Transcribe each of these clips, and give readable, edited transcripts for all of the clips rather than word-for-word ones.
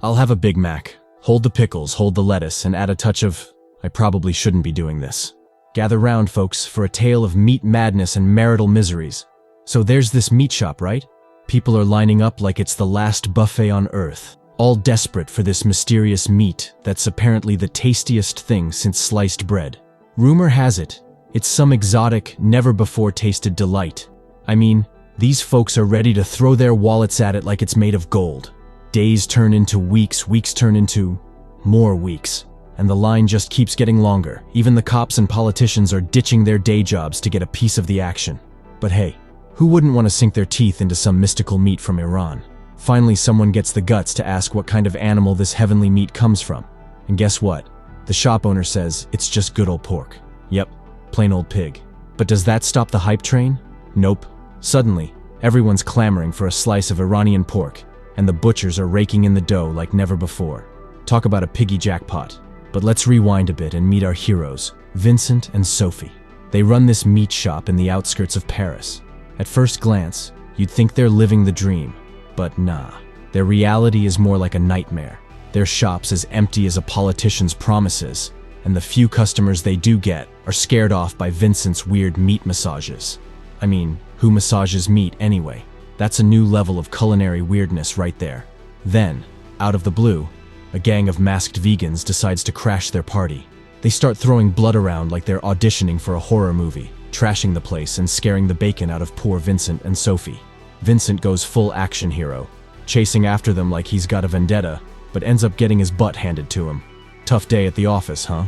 I'll have a Big Mac. Hold the pickles, hold the lettuce, and add a touch of... I probably shouldn't be doing this. Gather round, folks, for a tale of meat madness and marital miseries. So there's this meat shop, right? People are lining up like it's the last buffet on earth, all desperate for this mysterious meat that's apparently the tastiest thing since sliced bread. Rumor has it, it's some exotic, never-before-tasted delight. I mean, these folks are ready to throw their wallets at it like it's made of gold. Days turn into weeks, weeks turn into more weeks, and the line just keeps getting longer. Even the cops and politicians are ditching their day jobs to get a piece of the action. But hey, who wouldn't want to sink their teeth into some mystical meat from Iran? Finally, someone gets the guts to ask what kind of animal this heavenly meat comes from. And guess what? The shop owner says it's just good old pork. Yep, plain old pig. But does that stop the hype train? Nope. Suddenly, everyone's clamoring for a slice of Iranian pork, and the butchers are raking in the dough like never before. Talk about a piggy jackpot. But let's rewind a bit and meet our heroes, Vincent and Sophie. They run this meat shop in the outskirts of Paris. At first glance, you'd think they're living the dream. But nah, their reality is more like a nightmare. Their shop's as empty as a politician's promises, and the few customers they do get are scared off by Vincent's weird meat massages. I mean, who massages meat anyway? That's a new level of culinary weirdness right there. Then, out of the blue, a gang of masked vegans decides to crash their party. They start throwing blood around like they're auditioning for a horror movie, trashing the place and scaring the bacon out of poor Vincent and Sophie. Vincent goes full action hero, chasing after them like he's got a vendetta, but ends up getting his butt handed to him. Tough day at the office, huh?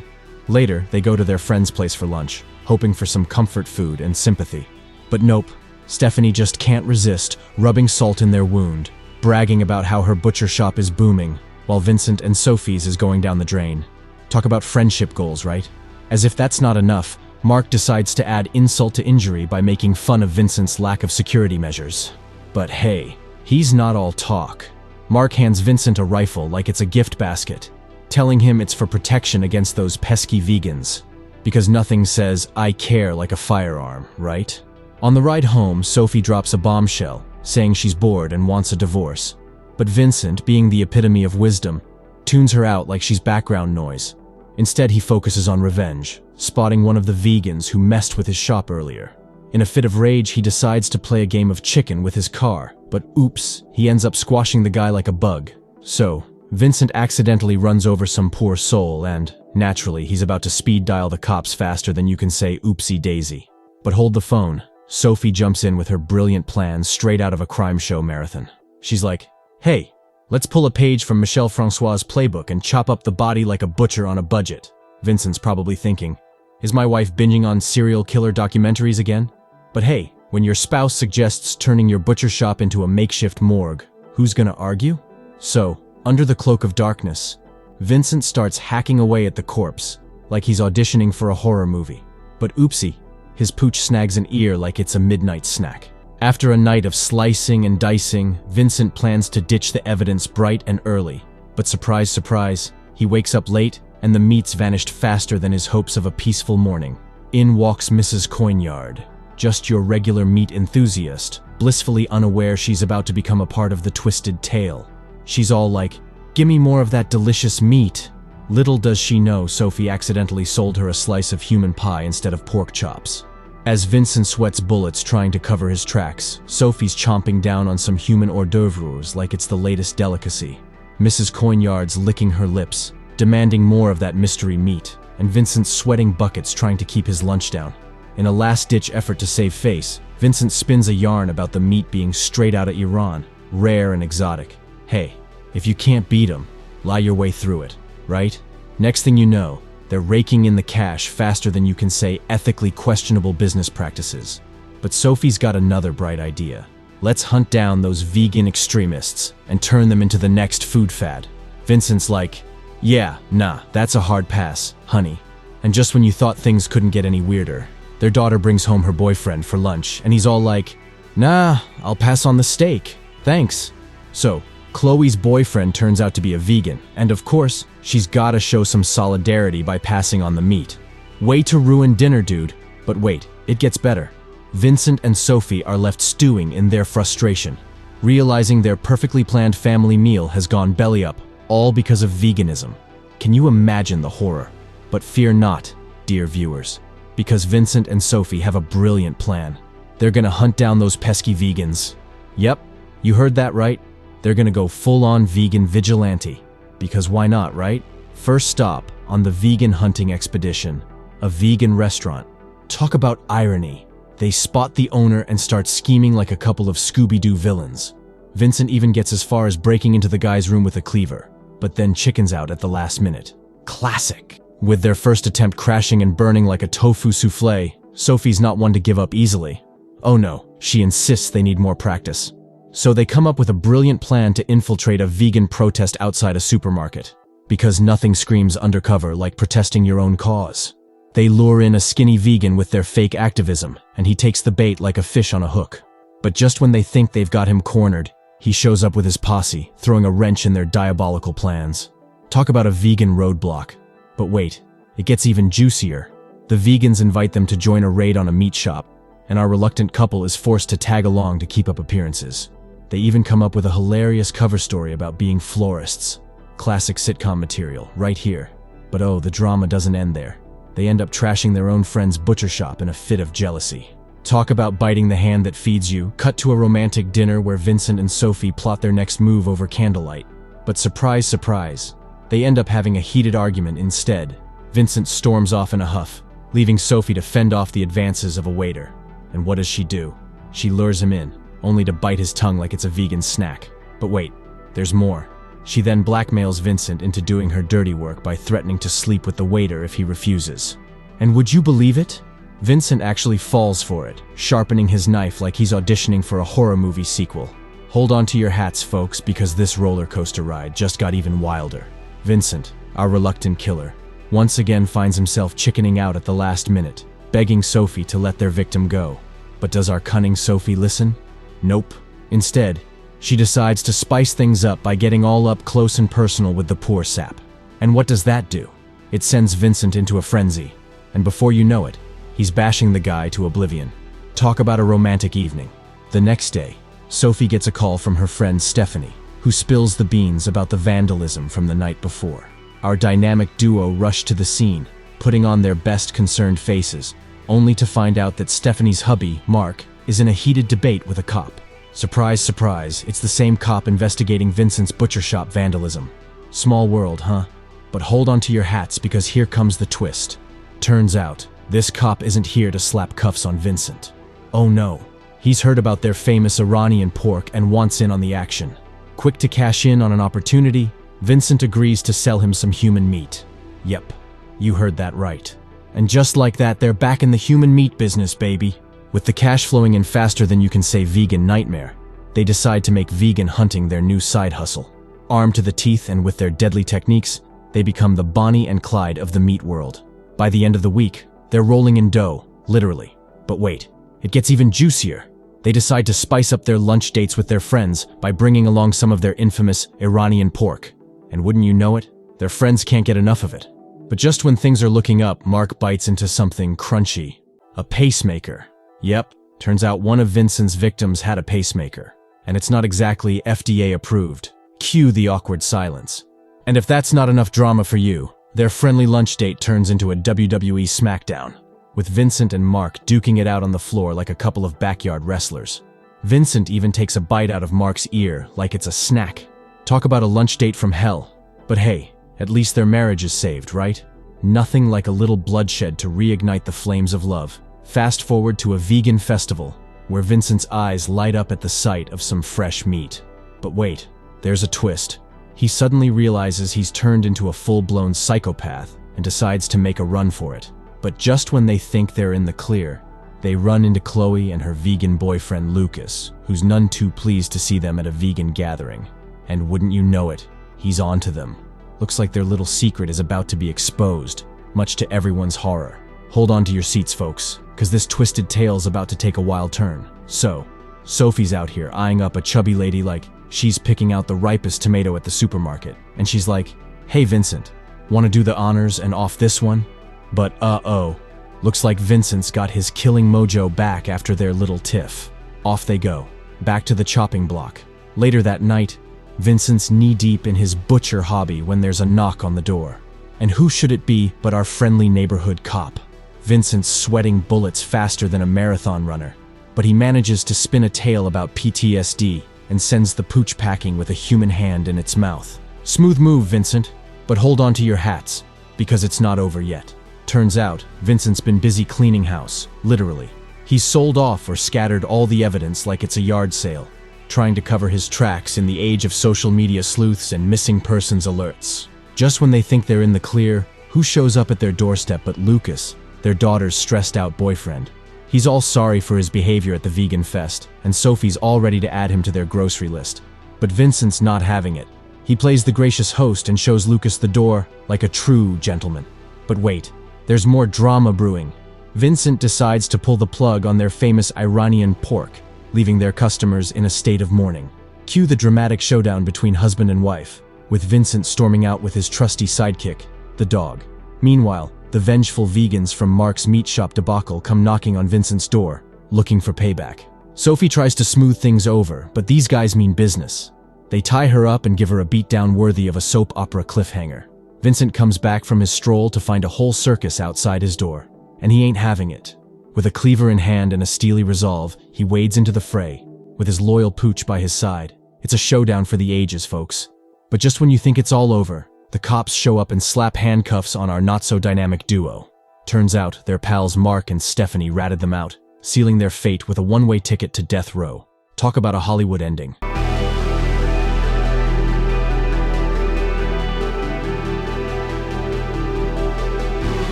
Later, they go to their friend's place for lunch, hoping for some comfort food and sympathy. But nope, Stephanie just can't resist rubbing salt in their wound, bragging about how her butcher shop is booming, while Vincent and Sophie's is going down the drain. Talk about friendship goals, right? As if that's not enough, Mark decides to add insult to injury by making fun of Vincent's lack of security measures. But hey, he's not all talk. Mark hands Vincent a rifle like it's a gift basket, telling him it's for protection against those pesky vegans. Because nothing says, "I care" like a firearm, right? On the ride home, Sophie drops a bombshell, saying she's bored and wants a divorce. But Vincent, being the epitome of wisdom, tunes her out like she's background noise. Instead, he focuses on revenge, spotting one of the vegans who messed with his shop earlier. In a fit of rage, he decides to play a game of chicken with his car, but oops, he ends up squashing the guy like a bug. So, Vincent accidentally runs over some poor soul and, naturally, he's about to speed dial the cops faster than you can say oopsie daisy. But hold the phone. Sophie jumps in with her brilliant plan straight out of a crime show marathon. She's like, "Hey, let's pull a page from Michel Francois's playbook and chop up the body like a butcher on a budget." Vincent's probably thinking, is my wife binging on serial killer documentaries again? But hey, when your spouse suggests turning your butcher shop into a makeshift morgue, who's gonna argue? So, under the cloak of darkness, Vincent starts hacking away at the corpse, like he's auditioning for a horror movie. But oopsie, his pooch snags an ear like it's a midnight snack. After a night of slicing and dicing, Vincent plans to ditch the evidence bright and early. But surprise, surprise, he wakes up late and the meat's vanished faster than his hopes of a peaceful morning. In walks Mrs. Coignard, just your regular meat enthusiast, blissfully unaware she's about to become a part of the twisted tale. She's all like, "Gimme more of that delicious meat." Little does she know Sophie accidentally sold her a slice of human pie instead of pork chops. As Vincent sweats bullets trying to cover his tracks, Sophie's chomping down on some human hors d'oeuvres like it's the latest delicacy. Mrs. Coignard's licking her lips, demanding more of that mystery meat, and Vincent's sweating buckets trying to keep his lunch down. In a last-ditch effort to save face, Vincent spins a yarn about the meat being straight out of Iran, rare and exotic. Hey, if you can't beat 'em, lie your way through it, right? Next thing you know, they're raking in the cash faster than you can say ethically questionable business practices. But Sophie's got another bright idea. Let's hunt down those vegan extremists and turn them into the next food fad. Vincent's like, "Yeah, nah, that's a hard pass, honey." And just when you thought things couldn't get any weirder, their daughter brings home her boyfriend for lunch, and he's all like, "Nah, I'll pass on the steak, thanks." So, Chloe's boyfriend turns out to be a vegan, and of course, she's gotta show some solidarity by passing on the meat. Way to ruin dinner, dude. But wait, it gets better. Vincent and Sophie are left stewing in their frustration, realizing their perfectly planned family meal has gone belly up, All because of veganism. Can you imagine the horror? But fear not, dear viewers, because Vincent and Sophie have a brilliant plan. They're gonna hunt down those pesky vegans. Yep, you heard that right. They're gonna go full-on vegan vigilante. Because why not, right? First stop on the vegan hunting expedition, a vegan restaurant. Talk about irony. They spot the owner and start scheming like a couple of Scooby-Doo villains. Vincent even gets as far as breaking into the guy's room with a cleaver, but then chickens out at the last minute. Classic. With their first attempt crashing and burning like a tofu souffle, Sophie's not one to give up easily. Oh no, she insists they need more practice. So they come up with a brilliant plan to infiltrate a vegan protest outside a supermarket. Because nothing screams undercover like protesting your own cause. They lure in a skinny vegan with their fake activism, and he takes the bait like a fish on a hook. But just when they think they've got him cornered, he shows up with his posse, throwing a wrench in their diabolical plans. Talk about a vegan roadblock. But wait, it gets even juicier. The vegans invite them to join a raid on a meat shop, and our reluctant couple is forced to tag along to keep up appearances. They even come up with a hilarious cover story about being florists. Classic sitcom material, right here. But oh, the drama doesn't end there. They end up trashing their own friend's butcher shop in a fit of jealousy. Talk about biting the hand that feeds you. Cut to a romantic dinner where Vincent and Sophie plot their next move over candlelight. But surprise, surprise, they end up having a heated argument instead. Vincent storms off in a huff, leaving Sophie to fend off the advances of a waiter. And what does she do? She lures him in, only to bite his tongue like it's a vegan snack. But wait, there's more. She then blackmails Vincent into doing her dirty work by threatening to sleep with the waiter if he refuses. And would you believe it? Vincent actually falls for it, sharpening his knife like he's auditioning for a horror movie sequel. Hold on to your hats, folks, because this roller coaster ride just got even wilder. Vincent, our reluctant killer, once again finds himself chickening out at the last minute, begging Sophie to let their victim go. But does our cunning Sophie listen? Nope. Instead, she decides to spice things up by getting all up close and personal with the poor sap. And what does that do? It sends Vincent into a frenzy. And before you know it, he's bashing the guy to oblivion. Talk about a romantic evening. The next day, Sophie gets a call from her friend Stephanie, who spills the beans about the vandalism from the night before. Our dynamic duo rush to the scene, putting on their best concerned faces, only to find out that Stephanie's hubby, Mark, is in a heated debate with a cop. Surprise, surprise, it's the same cop investigating Vincent's butcher shop vandalism. Small world, huh? But hold on to your hats because here comes the twist. Turns out, this cop isn't here to slap cuffs on Vincent. Oh no, he's heard about their famous Iranian pork and wants in on the action. Quick to cash in on an opportunity, Vincent agrees to sell him some human meat. Yep, you heard that right. And just like that, they're back in the human meat business, baby. With the cash flowing in faster than you can say vegan nightmare, they decide to make vegan hunting their new side hustle. Armed to the teeth and with their deadly techniques, they become the Bonnie and Clyde of the meat world. By the end of the week, they're rolling in dough, literally. But wait, it gets even juicier. They decide to spice up their lunch dates with their friends by bringing along some of their infamous Iranian pork. And wouldn't you know it, their friends can't get enough of it. But just when things are looking up, Mark bites into something crunchy. A pacemaker. Yep, turns out one of Vincent's victims had a pacemaker. And it's not exactly FDA approved. Cue the awkward silence. And if that's not enough drama for you, their friendly lunch date turns into a WWE SmackDown, with Vincent and Mark duking it out on the floor like a couple of backyard wrestlers. Vincent even takes a bite out of Mark's ear like it's a snack. Talk about a lunch date from hell. But hey, at least their marriage is saved, right? Nothing like a little bloodshed to reignite the flames of love. Fast forward to a vegan festival, where Vincent's eyes light up at the sight of some fresh meat. But wait, there's a twist. He suddenly realizes he's turned into a full-blown psychopath and decides to make a run for it. But just when they think they're in the clear, they run into Chloe and her vegan boyfriend Lucas, who's none too pleased to see them at a vegan gathering. And wouldn't you know it, he's onto them. Looks like their little secret is about to be exposed, much to everyone's horror. Hold on to your seats, folks, because this twisted tale's about to take a wild turn. So, Sophie's out here eyeing up a chubby lady like she's picking out the ripest tomato at the supermarket. And she's like, "Hey Vincent, want to do the honors and off this one?" But uh-oh, looks like Vincent's got his killing mojo back after their little tiff. Off they go, back to the chopping block. Later that night, Vincent's knee-deep in his butcher hobby when there's a knock on the door. And who should it be but our friendly neighborhood cop? Vincent's sweating bullets faster than a marathon runner, but he manages to spin a tale about PTSD and sends the pooch packing with a human hand in its mouth. Smooth move, Vincent, but hold on to your hats, because it's not over yet. Turns out, Vincent's been busy cleaning house, literally. He's sold off or scattered all the evidence like it's a yard sale, trying to cover his tracks in the age of social media sleuths and missing persons alerts. Just when they think they're in the clear, who shows up at their doorstep but Lucas, their daughter's stressed-out boyfriend. He's all sorry for his behavior at the vegan fest, and Sophie's all ready to add him to their grocery list. But Vincent's not having it. He plays the gracious host and shows Lucas the door like a true gentleman. But wait, there's more drama brewing. Vincent decides to pull the plug on their famous Iranian pork, leaving their customers in a state of mourning. Cue the dramatic showdown between husband and wife, with Vincent storming out with his trusty sidekick, the dog. Meanwhile, the vengeful vegans from Mark's meat shop debacle come knocking on Vincent's door, looking for payback. Sophie tries to smooth things over, but these guys mean business. They tie her up and give her a beatdown worthy of a soap opera cliffhanger. Vincent comes back from his stroll to find a whole circus outside his door, and he ain't having it. With a cleaver in hand and a steely resolve, he wades into the fray, with his loyal pooch by his side. It's a showdown for the ages, folks. But just when you think it's all over, the cops show up and slap handcuffs on our not-so-dynamic duo. Turns out their pals Mark and Stephanie ratted them out, sealing their fate with a one-way ticket to death row. Talk about a Hollywood ending.